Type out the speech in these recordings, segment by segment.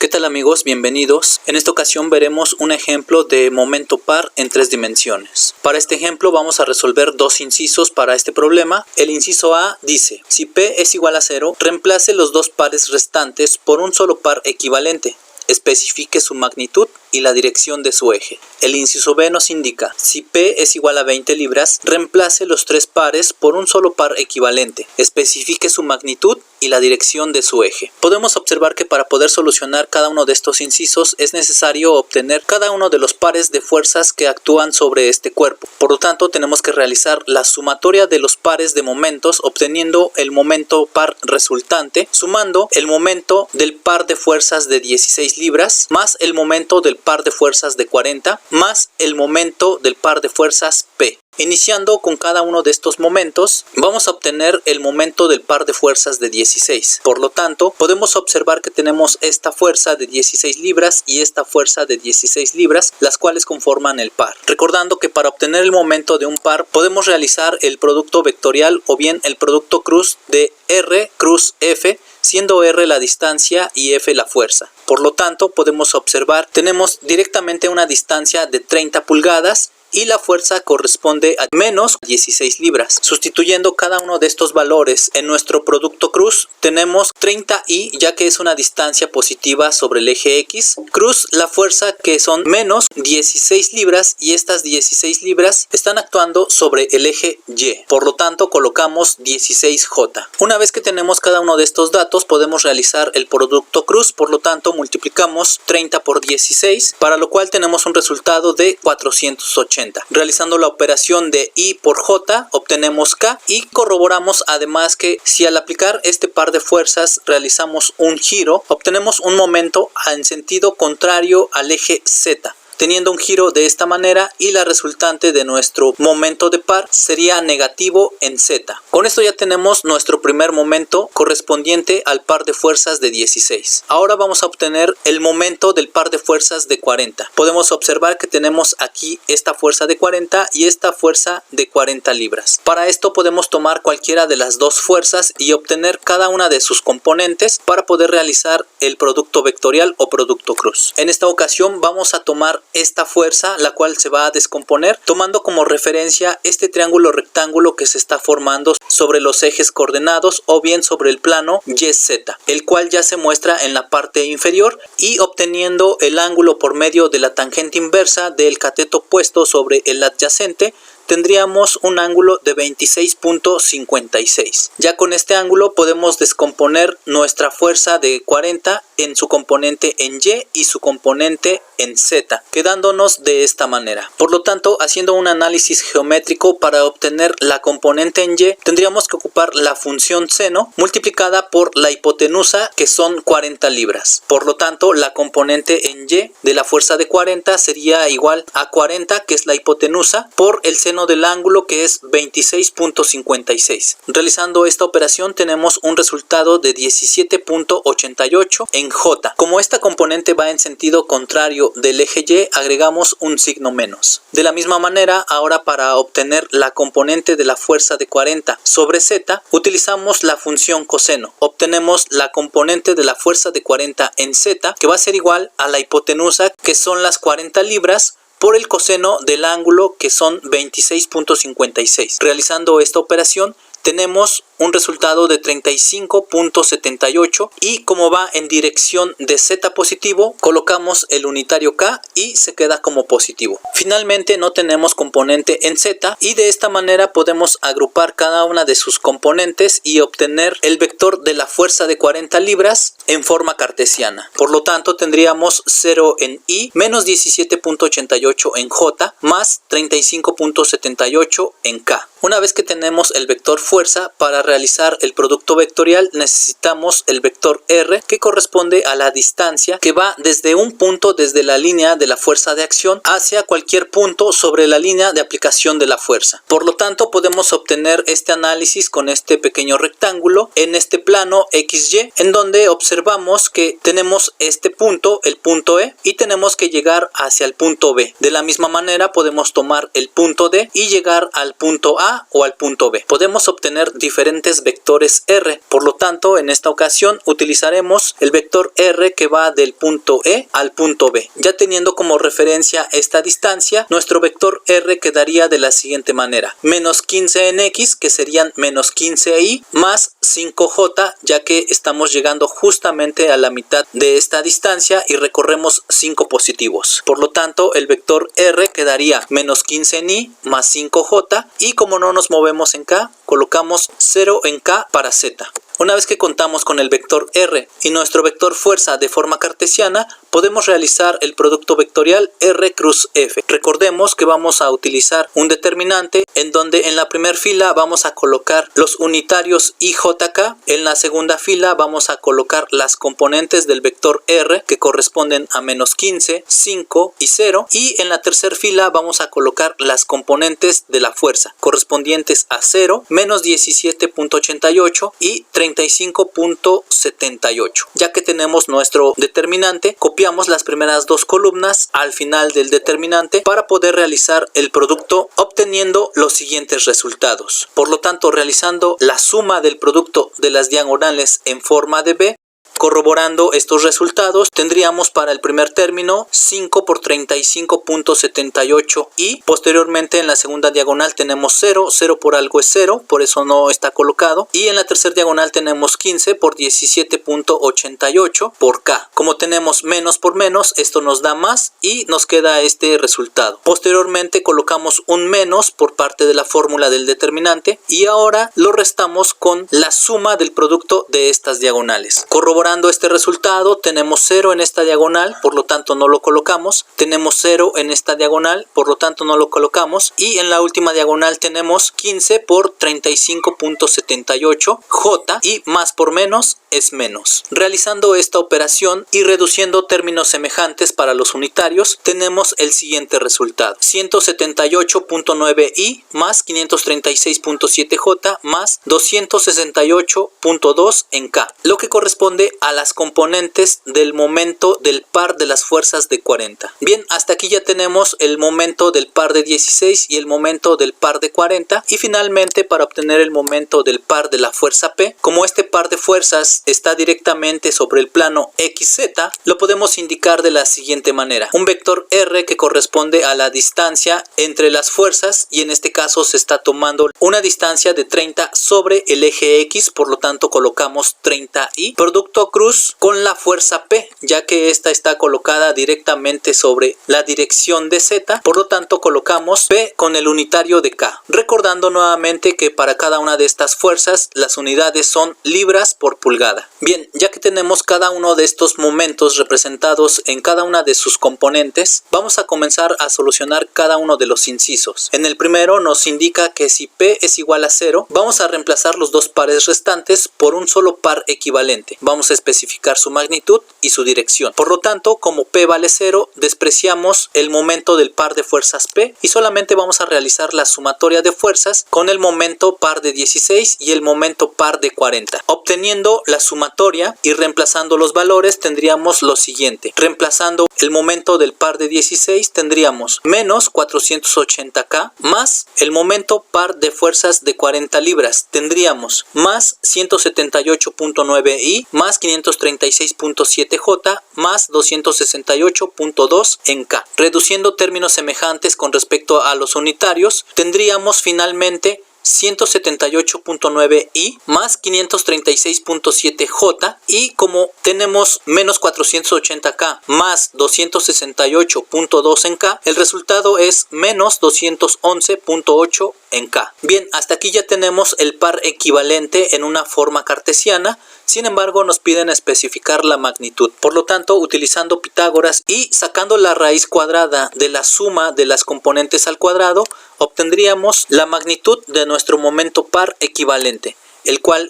¿Qué tal amigos? Bienvenidos. En esta ocasión veremos un ejemplo de momento par en 3 dimensiones. Para este ejemplo vamos a resolver dos incisos para este problema. El inciso A dice, si P es igual a 0, reemplace los dos pares restantes por un solo par equivalente. Especifique su magnitud y la dirección de su eje. El inciso B nos indica, si P es igual a 20 libras, reemplace los tres pares por un solo par equivalente. Especifique su magnitud y la dirección de su eje. Podemos observar que para poder solucionar cada uno de estos incisos es necesario obtener cada uno de los pares de fuerzas que actúan sobre este cuerpo. Por lo tanto, tenemos que realizar la sumatoria de los pares de momentos obteniendo el momento par resultante, sumando el momento del par de fuerzas de 16 libras más el momento del par de fuerzas de 40 más el momento del par de fuerzas P. Iniciando con cada uno de estos momentos, vamos a obtener el momento del par de fuerzas de 16. Por lo tanto, podemos observar que tenemos esta fuerza de 16 libras y esta fuerza de 16 libras, las cuales conforman el par. Recordando que para obtener el momento de un par, podemos realizar el producto vectorial o bien el producto cruz de R cruz F, siendo R la distancia y F la fuerza. Por lo tanto, podemos observar, tenemos directamente una distancia de 30 pulgadas y la fuerza corresponde a menos 16 libras. Sustituyendo cada uno de estos valores en nuestro producto cruz, tenemos 30i, ya que es una distancia positiva sobre el eje X, cruz la fuerza que son menos 16 libras y estas 16 libras están actuando sobre el eje Y. Por lo tanto, colocamos 16j. Una vez que tenemos cada uno de estos datos, podemos realizar el producto cruz. Por lo tanto, multiplicamos 30 por 16, para lo cual tenemos un resultado de 480. Realizando la operación de I por J obtenemos K y corroboramos además que si al aplicar este par de fuerzas realizamos un giro, obtenemos un momento en sentido contrario al eje Z, teniendo un giro de esta manera y la resultante de nuestro momento de par sería negativo en Z. Con esto ya tenemos nuestro primer momento correspondiente al par de fuerzas de 16. Ahora vamos a obtener el momento del par de fuerzas de 40. Podemos observar que tenemos aquí esta fuerza de 40 y esta fuerza de 40 libras. Para esto podemos tomar cualquiera de las dos fuerzas y obtener cada una de sus componentes para poder realizar el producto vectorial o producto cruz. En esta ocasión vamos a tomar esta fuerza, la cual se va a descomponer tomando como referencia este triángulo rectángulo que se está formando sobre los ejes coordenados o bien sobre el plano YZ, el cual ya se muestra en la parte inferior, y obteniendo el ángulo por medio de la tangente inversa del cateto puesto sobre el adyacente, tendríamos un ángulo de 26.56. Ya con este ángulo podemos descomponer nuestra fuerza de 40 en su componente en Y y su componente en Z, quedándonos de esta manera. Por lo tanto, haciendo un análisis geométrico para obtener la componente en Y, tendríamos que ocupar la función seno multiplicada por la hipotenusa, que son 40 libras. Por lo tanto, la componente en Y de la fuerza de 40 sería igual a 40, que es la hipotenusa, por el seno del ángulo, que es 26.56. Realizando esta operación tenemos un resultado de 17.88 en J. Como esta componente va en sentido contrario del eje Y, agregamos un signo menos. De la misma manera, ahora para obtener la componente de la fuerza de 40 sobre Z, utilizamos la función coseno. Obtenemos la componente de la fuerza de 40 en Z, que va a ser igual a la hipotenusa, que son las 40 libras, por el coseno del ángulo, que son 26.56. Realizando esta operación tenemos un resultado de 35.78 y como va en dirección de Z positivo, colocamos el unitario K y se queda como positivo. Finalmente no tenemos componente en Z y de esta manera podemos agrupar cada una de sus componentes y obtener el vector de la fuerza de 40 libras en forma cartesiana. Por lo tanto tendríamos 0 en I menos 17.88 en J más 35.78 en K. Una vez que tenemos el vector fuerza, para realizar el producto vectorial necesitamos el vector R, que corresponde a la distancia que va desde un punto desde la línea de la fuerza de acción hacia cualquier punto sobre la línea de aplicación de la fuerza. Por lo tanto, podemos obtener este análisis con este pequeño rectángulo en este plano XY, en donde observamos que tenemos este punto, el punto E, y tenemos que llegar hacia el punto B. De la misma manera podemos tomar el punto D y llegar al punto A o al punto B. Podemos obtener diferentes componentes vectores R. Por lo tanto, en esta ocasión utilizaremos el vector R que va del punto E al punto B. Ya teniendo como referencia esta distancia, nuestro vector R quedaría de la siguiente manera: menos 15 en X, que serían menos 15Y, más 5J, ya que estamos llegando justamente a la mitad de esta distancia y recorremos 5 positivos. Por lo tanto, el vector R quedaría menos 15 en Y más 5J, y como no nos movemos en K, colocamos 0 en K para Z. Una vez que contamos con el vector R y nuestro vector fuerza de forma cartesiana, podemos realizar el producto vectorial R cruz F. Recordemos que vamos a utilizar un determinante en donde en la primera fila vamos a colocar los unitarios IJK, en la segunda fila vamos a colocar las componentes del vector R que corresponden a menos 15, 5 y 0, y en la tercera fila vamos a colocar las componentes de la fuerza correspondientes a 0, menos 17.88 y 35.78. Ya que tenemos nuestro determinante, copiamos las primeras dos columnas al final del determinante para poder realizar el producto, obteniendo los siguientes resultados. Por lo tanto, realizando la suma del producto de las diagonales en forma de B, corroborando estos resultados, tendríamos para el primer término 5 por 35.78 y posteriormente en la segunda diagonal tenemos 0, 0 por algo es 0, por eso no está colocado, y en la tercera diagonal tenemos 15 por 17.88 por K. Como tenemos menos por menos, esto nos da más y nos queda este resultado. Posteriormente colocamos un menos por parte de la fórmula del determinante y ahora lo restamos con la suma del producto de estas diagonales. Corroborando este resultado, tenemos 0 en esta diagonal, por lo tanto no lo colocamos, tenemos 0 en esta diagonal, por lo tanto no lo colocamos, y en la última diagonal tenemos 15 por 35.78 J, y más por menos es menos. Realizando esta operación y reduciendo términos semejantes para los unitarios, tenemos el siguiente resultado: 178.9Y más 536.7J más 268.2 en K, lo que corresponde a las componentes del momento del par de las fuerzas de 40. Bien, hasta aquí ya tenemos el momento del par de 16 y el momento del par de 40, y finalmente para obtener el momento del par de la fuerza P, como este par de fuerzas está directamente sobre el plano XZ, lo podemos indicar de la siguiente manera: un vector R que corresponde a la distancia entre las fuerzas, y en este caso se está tomando una distancia de 30 sobre el eje X, por lo tanto colocamos 30Y, producto cruz con la fuerza P, ya que esta está colocada directamente sobre la dirección de Z, por lo tanto colocamos P con el unitario de K, recordando nuevamente que para cada una de estas fuerzas las unidades son libras por pulgada. Bien, ya que tenemos cada uno de estos momentos representados en cada una de sus componentes, vamos a comenzar a solucionar cada uno de los incisos. En el primero nos indica que si P es igual a 0, vamos a reemplazar los dos pares restantes por un solo par equivalente. Vamos a especificar su magnitud y su dirección. Por lo tanto, como P vale 0, despreciamos el momento del par de fuerzas P y solamente vamos a realizar la sumatoria de fuerzas con el momento par de 16 y el momento par de 40. Obteniendo la sumatoria y reemplazando los valores, tendríamos lo siguiente: reemplazando el momento del par de 16, tendríamos menos 480K más el momento par de fuerzas de 40 libras, tendríamos más 178.9Y más 536.7J más 268.2 en K. Reduciendo términos semejantes con respecto a los unitarios, tendríamos finalmente 178.9Y más 536.7J, y como tenemos menos 480K más 268.2 en K, el resultado es menos 211.8 en K. Bien, hasta aquí ya tenemos el par equivalente en una forma cartesiana. Sin embargo, nos piden especificar la magnitud. Por lo tanto, utilizando Pitágoras y sacando la raíz cuadrada de la suma de las componentes al cuadrado, obtendríamos la magnitud de nuestro momento par equivalente, el cual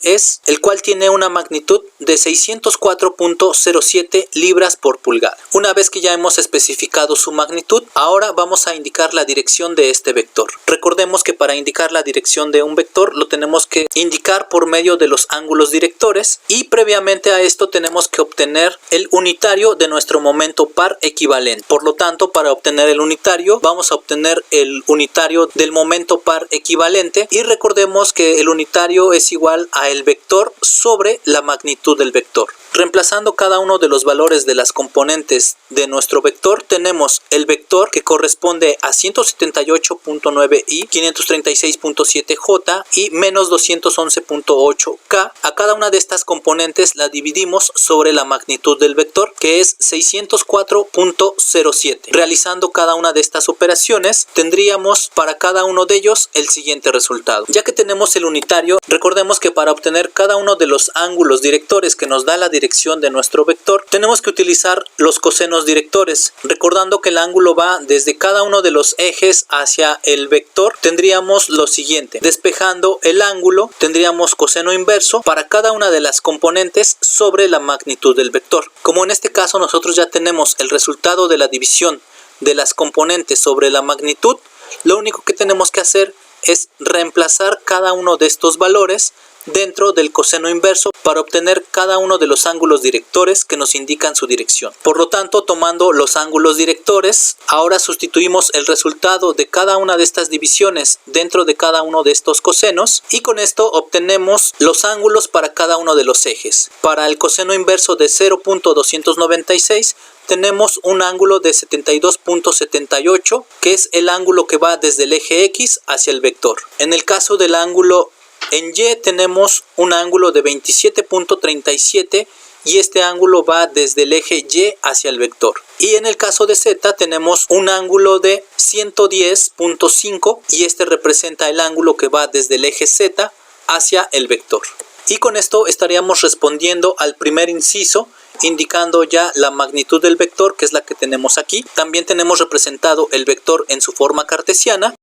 tiene una magnitud de 604.07 libras por pulgada. Una vez que ya hemos especificado su magnitud, ahora vamos a indicar la dirección de este vector. Recordemos que para indicar la dirección de un vector lo tenemos que indicar por medio de los ángulos directores, y previamente a esto tenemos que obtener el unitario de nuestro momento par equivalente. Por lo tanto, para obtener el unitario, vamos a obtener el unitario del momento par equivalente, y recordemos que el unitario es igual igual a el vector sobre la magnitud del vector. Reemplazando cada uno de los valores de las componentes de nuestro vector, tenemos el vector que corresponde a 178.9i, 536.7j y menos 211.8k. A cada una de estas componentes la dividimos sobre la magnitud del vector, que es 604.07. Realizando cada una de estas operaciones, tendríamos para cada uno de ellos el siguiente resultado. Ya que tenemos el unitario, recordemos que para obtener cada uno de los ángulos directores que nos da la dirección de nuestro vector, tenemos que utilizar los cosenos directores. Recordando que el ángulo va desde cada uno de los ejes hacia el vector, tendríamos lo siguiente. Despejando el ángulo, tendríamos coseno inverso para cada una de las componentes sobre la magnitud del vector. Como en este caso nosotros ya tenemos el resultado de la división de las componentes sobre la magnitud, lo único que tenemos que hacer es reemplazar cada uno de estos valores dentro del coseno inverso para obtener cada uno de los ángulos directores que nos indican su dirección. Por lo tanto, tomando los ángulos directores, ahora sustituimos el resultado de cada una de estas divisiones dentro de cada uno de estos cosenos y con esto obtenemos los ángulos para cada uno de los ejes. Para el coseno inverso de 0.296 tenemos un ángulo de 72.78, que es el ángulo que va desde el eje X hacia el vector. En el caso del ángulo en Y tenemos un ángulo de 27.37 y este ángulo va desde el eje Y hacia el vector. Y en el caso de Z tenemos un ángulo de 110.5 y este representa el ángulo que va desde el eje Z hacia el vector. Y con esto estaríamos respondiendo al primer inciso, indicando ya la magnitud del vector, que es la que tenemos aquí. También tenemos representado el vector en su forma cartesiana.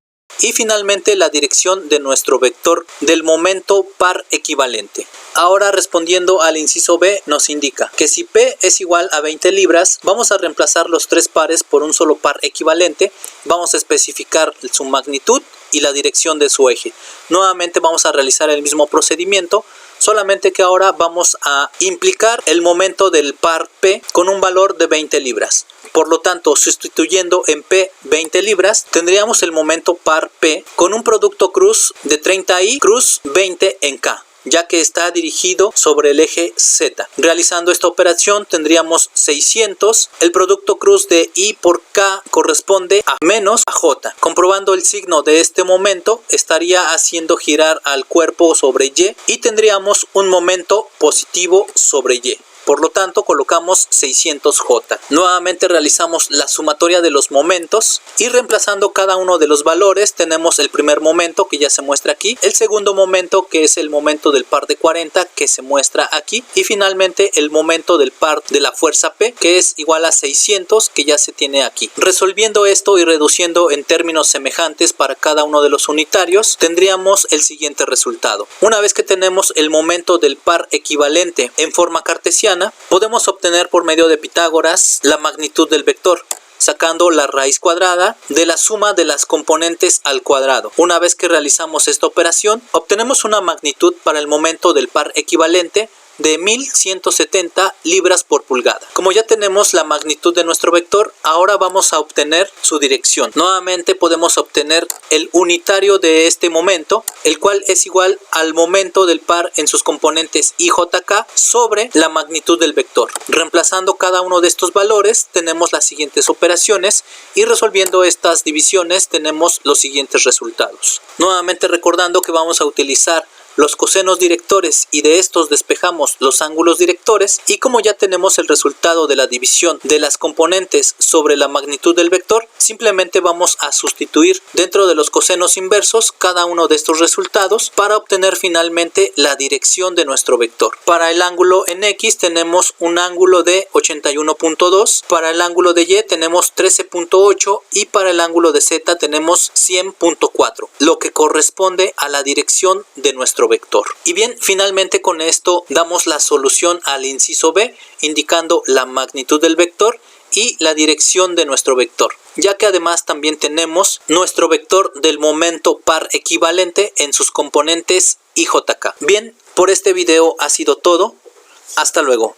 Y finalmente la dirección de nuestro vector del momento par equivalente. Ahora respondiendo al inciso B nos indica que si P es igual a 20 libras, vamos a reemplazar los tres pares por un solo par equivalente. Vamos a especificar su magnitud y la dirección de su eje. Nuevamente vamos a realizar el mismo procedimiento, solamente que ahora vamos a implicar el momento del par P con un valor de 20 libras. Por lo tanto, sustituyendo en P 20 libras, tendríamos el momento par P con un producto cruz de 30i cruz 20 en K, ya que está dirigido sobre el eje Z. Realizando esta operación tendríamos 600, el producto cruz de I por K corresponde a menos a J. Comprobando el signo de este momento, estaría haciendo girar al cuerpo sobre y tendríamos un momento positivo sobre Y. Por lo tanto, colocamos 600J. Nuevamente realizamos la sumatoria de los momentos y reemplazando cada uno de los valores tenemos el primer momento que ya se muestra aquí, el segundo momento que es el momento del par de 40 que se muestra aquí y finalmente el momento del par de la fuerza P que es igual a 600 que ya se tiene aquí. Resolviendo esto y reduciendo en términos semejantes para cada uno de los unitarios, tendríamos el siguiente resultado. Una vez que tenemos el momento del par equivalente en forma cartesiana, podemos obtener por medio de Pitágoras la magnitud del vector, sacando la raíz cuadrada de la suma de las componentes al cuadrado. Una vez que realizamos esta operación, obtenemos una magnitud para el momento del par equivalente de 1170 libras por pulgada. Como ya tenemos la magnitud de nuestro vector, ahora vamos a obtener su dirección. Nuevamente podemos obtener el unitario de este momento, el cual es igual al momento del par en sus componentes IJK sobre la magnitud del vector. Reemplazando cada uno de estos valores tenemos las siguientes operaciones y resolviendo estas divisiones tenemos los siguientes resultados. Nuevamente recordando que vamos a utilizar los cosenos directores y de estos despejamos los ángulos directores y como ya tenemos el resultado de la división de las componentes sobre la magnitud del vector, simplemente vamos a sustituir dentro de los cosenos inversos cada uno de estos resultados para obtener finalmente la dirección de nuestro vector. Para el ángulo en X tenemos un ángulo de 81.2, para el ángulo de Y tenemos 13.8 y para el ángulo de Z tenemos 100.4, lo que corresponde a la dirección de nuestro vector. Y bien, finalmente con esto damos la solución al inciso B, indicando la magnitud del vector y la dirección de nuestro vector, ya que además también tenemos nuestro vector del momento par equivalente en sus componentes IJK. Bien, por este video ha sido todo. Hasta luego.